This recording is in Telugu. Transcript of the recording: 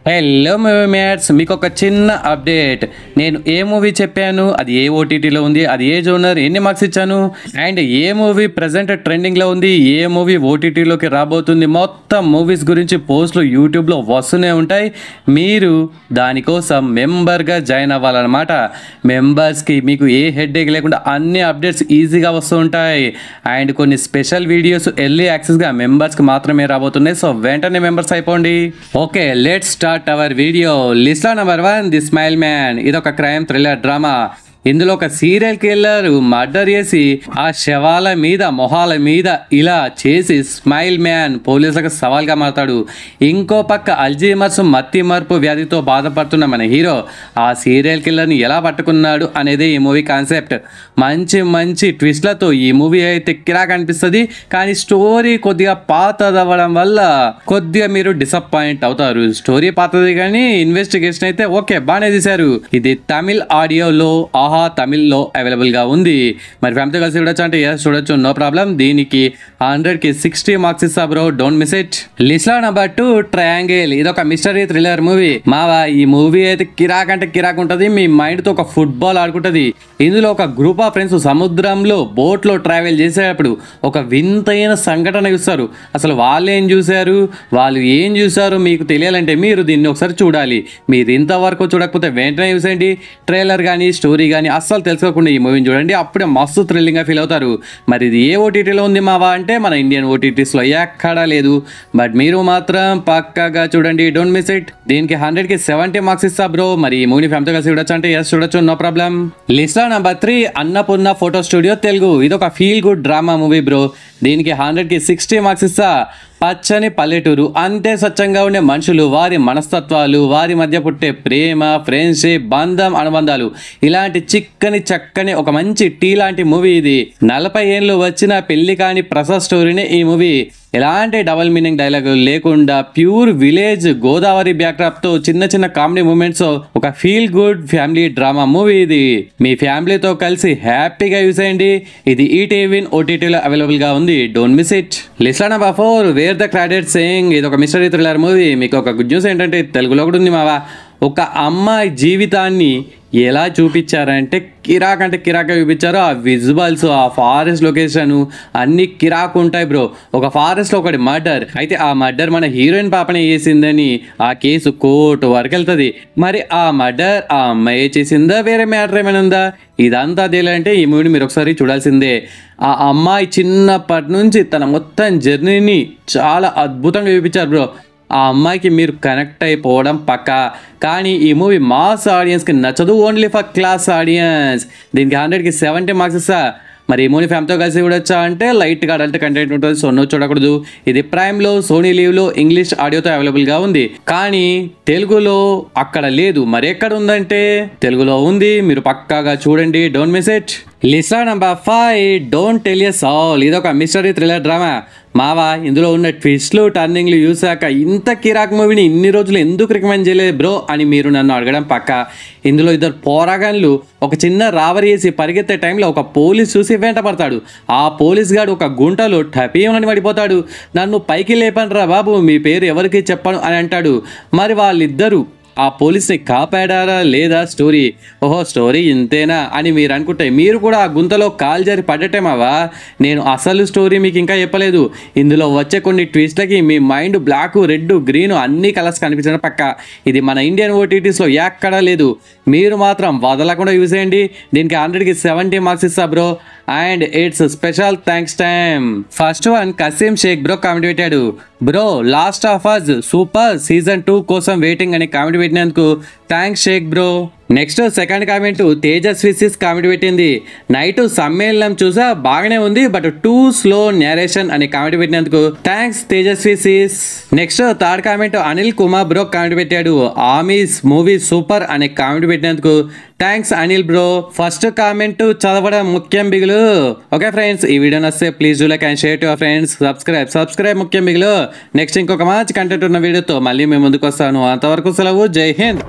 హలో మూవీ మేట్స్, మీకు ఒక చిన్న అప్డేట్. నేను ఏ మూవీ చెప్పాను, అది ఏ ఓటీటీలో ఉంది, అది ఏ జోనర్, ఎన్ని మార్క్స్ ఇచ్చాను, అండ్ ఏ మూవీ ప్రజెంట్ ట్రెండింగ్లో ఉంది, ఏ మూవీ ఓటీటీలోకి రాబోతుంది, మొత్తం మూవీస్ గురించి పోస్టులు యూట్యూబ్లో వస్తూనే ఉంటాయి. మీరు దానికోసం మెంబర్గా జాయిన్ అవ్వాలన్నమాట. మెంబర్స్కి మీకు ఏ హెడ్ఏక్ లేకుండా అన్ని అప్డేట్స్ ఈజీగా వస్తూ ఉంటాయి. అండ్ కొన్ని స్పెషల్ వీడియోస్ ఎర్లీ యాక్సెస్గా మెంబర్స్కి మాత్రమే రాబోతున్నాయి. సో వెంటనే మెంబర్స్ అయిపోండి. Okay, let's start our video. List number 1, the smile man. ఇది ఒక క్రైమ్ థ్రిల్లర్ డ్రామా. ఇందులో ఒక సీరియల్ కిల్లర్ మర్డర్ చేసి ఆ శవాల మీద మొహాల మీద ఇలా చేసి స్మైల్ మ్యాన్ పోలీసులకు సవాల్గా మారతాడు. ఇంకో పక్క అల్జీమర్స్ మత్తి మర్పు వ్యాధితో బాధపడుతున్న మన హీరో ఆ సీరియల్ కిల్లర్ని ఎలా పట్టుకున్నాడు అనేది ఈ మూవీ కాన్సెప్ట్. మంచి మంచి ట్విస్ట్లతో ఈ మూవీ అయితే కిరాక్ అనిపిస్తుంది. కానీ స్టోరీ కొద్దిగా పాతదవ్వడం వల్ల కొద్దిగా మీరు డిసప్పాయింట్ అవుతారు. స్టోరీ పాతది కానీ ఇన్వెస్టిగేషన్ అయితే ఓకే, బాగానే తీశారు. ఇది తమిళ్ ఆడియోలో తమిళ్లో అవైలబుల్ గా ఉంది. మరి ఫ్యామిలీతో కలిసి చూడొచ్చు అంటే చూడొచ్చు, నో ప్రాబ్లం. దీనికి 100కి 60 మార్క్స్ ఇస్తా bro, don't miss it. List లో నెంబర్ 2, ట్రయాంగిల్. ఇది ఒక మిస్టరీ థ్రిల్లర్ మూవీ. మావా ఈ మూవీ అయితే కిరాక్ అంటే కిరాక్ ఉంటుంది. మీ మైండ్ తో ఒక ఫుట్బాల్ ఆడుకుంటది. ఇందులో ఒక గ్రూప్ ఆఫ్ ఫ్రెండ్స్ సముద్రంలో బోట్ లో ట్రావెల్ చేసేటప్పుడు ఒక వింతైన సంఘటన చూస్తారు. అసలు వాళ్ళు ఏం చూశారు, వాళ్ళు ఏం చూశారు మీకు తెలియాలంటే మీరు దీన్ని ఒకసారి చూడాలి. మీరు ఇంతవరకు చూడకపోతే వెంటనే చూసేయండి. ట్రైలర్ కానీ స్టోరీ కానీ అస్సలు తెలుసుకోకుండా ఈ మూవీని చూడండి, అప్పుడే మస్తు థ్రిల్లింగ్గా ఫీల్ అవుతారు. మరి ఇది ఏ ఓటీటీలో ఉంది మావా అంటే మన ఇండియన్ ఓటీటీస్లో ఎక్కడా లేదు. బట్ మీరు మాత్రం పక్కాగా చూడండి, డోంట్ మిస్ ఇట్. దీనికి 100కి 70 మార్క్స్ ఇస్తా బ్రో. మరి ఈ మూవీని ఫ్యామిలీతో కలిసి చూడొచ్చు అంటే చూడొచ్చు, నో ప్రాబ్లం. లిస్ట్ లో number 3, Annapurna photo studio Telugu. ఇది ఒక feel good drama movie bro. దీనికి 100కి 60 మార్క్స్ ఇస్తా. పచ్చని పల్లెటూరు, అంతే స్వచ్ఛంగా ఉండే మనుషులు, వారి మనస్తత్వాలు, వారి మధ్య పుట్టే ప్రేమ, ఫ్రెండ్షిప్, బంధం, అనుబంధాలు, ఇలాంటి చిక్కని చక్కని ఒక మంచి టీ లాంటి మూవీ ఇది. 40 ఏళ్ళు వచ్చిన పెళ్లి కాని ప్రసవ స్టోరీనే ఈ మూవీ. ఎలాంటి డబల్ మీనింగ్ డైలాగ్ లేకుండా ప్యూర్ విలేజ్ గోదావరి బ్యాక్డ్రాప్ తో చిన్న చిన్న కామెడీ మూమెంట్స్ ఒక feel good family drama movie ఇది. మీ ఫ్యామిలీతో కలిసి హ్యాపీగా యూస్ చేయండి. ఇది ఈటీవీ ఓటీటీలో అవైలబుల్ గా ఉంది, don't miss it. List number 4, wear the credits saying. ఇది ఒక మిస్టరీ థ్రిల్లర్ మూవీ. మీకు ఒక గుడ్ న్యూస్ ఏంటంటే తెలుగులో కూడా ఉంది మావా. ఒక అమ్మాయి జీవితాన్ని ఎలా చూపించారంటే కిరాక్ అంటే కిరాక్ చూపించారు. ఆ విజువల్స్, ఆ ఫారెస్ట్ లొకేషన్ అన్ని కిరాక్ ఉంటాయి బ్రో. ఒక ఫారెస్ట్ లో ఒకటి మర్డర్ అయితే ఆ మర్డర్ మన హీరోయిన్ పాపనే చేసిందని ఆ కేసు కోర్టు వరకు వెళ్తుంది. మరి ఆ మర్డర్ ఆ అమ్మాయి చేసిందా, వేరే మ్యాటర్ ఏమైనా ఉందా, ఇదంతా తెలియాలంటే ఈ మూవీని మీరు ఒకసారి చూడాల్సిందే. ఆ అమ్మాయి చిన్నప్పటి నుంచి తన మొత్తం జర్నీని చాలా అద్భుతంగా చూపించారు బ్రో. ఆ అమ్మాయికి మీరు కనెక్ట్ అయిపోవడం పక్కా. కానీ ఈ మూవీ మాస్ ఆడియన్స్కి నచ్చదు, ఓన్లీ ఫర్ క్లాస్ ఆడియన్స్. దీనికి 100కి 70 మార్క్స్ ఇస్తా. మరి ఈ మూవీ ఫ్యామిలీతో కలిసి చూడొచ్చా అంటే లైట్గా అడల్ట్ కంటెంట్ ఉంటుంది, సో నో చూడకూడదు. ఇది ప్రైమ్లో, సోనీ లీవ్లో ఇంగ్లీష్ ఆడియోతో అవైలబుల్గా ఉంది. కానీ తెలుగులో అక్కడ లేదు. మరి ఎక్కడ ఉందంటే తెలుగులో ఉంది, మీరు పక్కాగా చూడండి, don't miss it. List number 5, don't tell us all. ఇది ఒక మిస్టరీ థ్రిల్లర్ డ్రామా మావా. ఇందులో ఉన్న ట్విస్ట్లు టర్నింగ్లు చూసాక ఇంత కిరాక్ మూవీని ఇన్ని రోజులు ఎందుకు రికమెండ్ చేయలేదు బ్రో అని మీరు నన్ను అడగడం పక్క. ఇందులో ఇద్దరు పోరాగాన్లు ఒక చిన్న రావరి వేసి పరిగెత్తే టైంలో ఒక పోలీస్ చూసి వెంట పడతాడు. ఆ పోలీస్ గాడు ఒక గుంటలో టపీమని పడిపోతాడు. నన్ను పైకి లేపనరా బాబు, మీ పేరు ఎవరికి చెప్పను అని అంటాడు. మరి వాళ్ళిద్దరూ ఆ పోలీస్ని కాపాడారా లేదా, స్టోరీ ఓహో స్టోరీ ఇంతేనా అని మీరు అనుకుంటే మీరు కూడా ఆ గుంతలో కాలు జారి పడ్డటేమావా. నేను అసలు స్టోరీ మీకు ఇంకా చెప్పలేదు. ఇందులో వచ్చే కొన్ని ట్విస్ట్లకి మీ మైండ్ బ్లాక్, రెడ్, గ్రీన్ అన్ని కలర్స్ కనిపించడం పక్క. ఇది మన ఇండియన్ ఓటీటీస్లో ఎక్కడా లేదు. మీరు మాత్రం వదలకుండా యూజ్ చేయండి. దీనికి 100కి 70 మార్క్స్ ఇస్తా bro. And it's special thanks time. First one Kasim Shaik bro comment పెట్టాడు. Bro last of us super season 2 కోసం వెయిటింగ్ అని కామెంట్ పెట్టినందుకు thanks Shaik bro. Next second comment Tejaswi comment పెట్టింది. నైట్ సమ్మేళనం చూసా బాగానే ఉంది, బట్ టూ స్లో నేరేషన్ అని కామెంట్ పెట్టినందుకు thanks Tejaswi. Next third comment Anil Kumar bro comment పెట్టాడు. ఆమీస్ మూవీ సూపర్ అనే కామెంట్ పెట్టినందుకు thanks Anil bro. First comment చదవడం ముఖ్యం బిగులు. ఓకే ఫ్రెండ్స్, ఈ వీడియో నచ్చితే please do like and share to your friends. Subscribe ముఖ్యం బిగులు. నెక్స్ట్ ఇంకొక మంచి కంటెంట్ ఉన్న వీడియోతో మళ్ళీ మేము ముందుకు వస్తాను. అంతవరకు సెలవు, జై హింద్.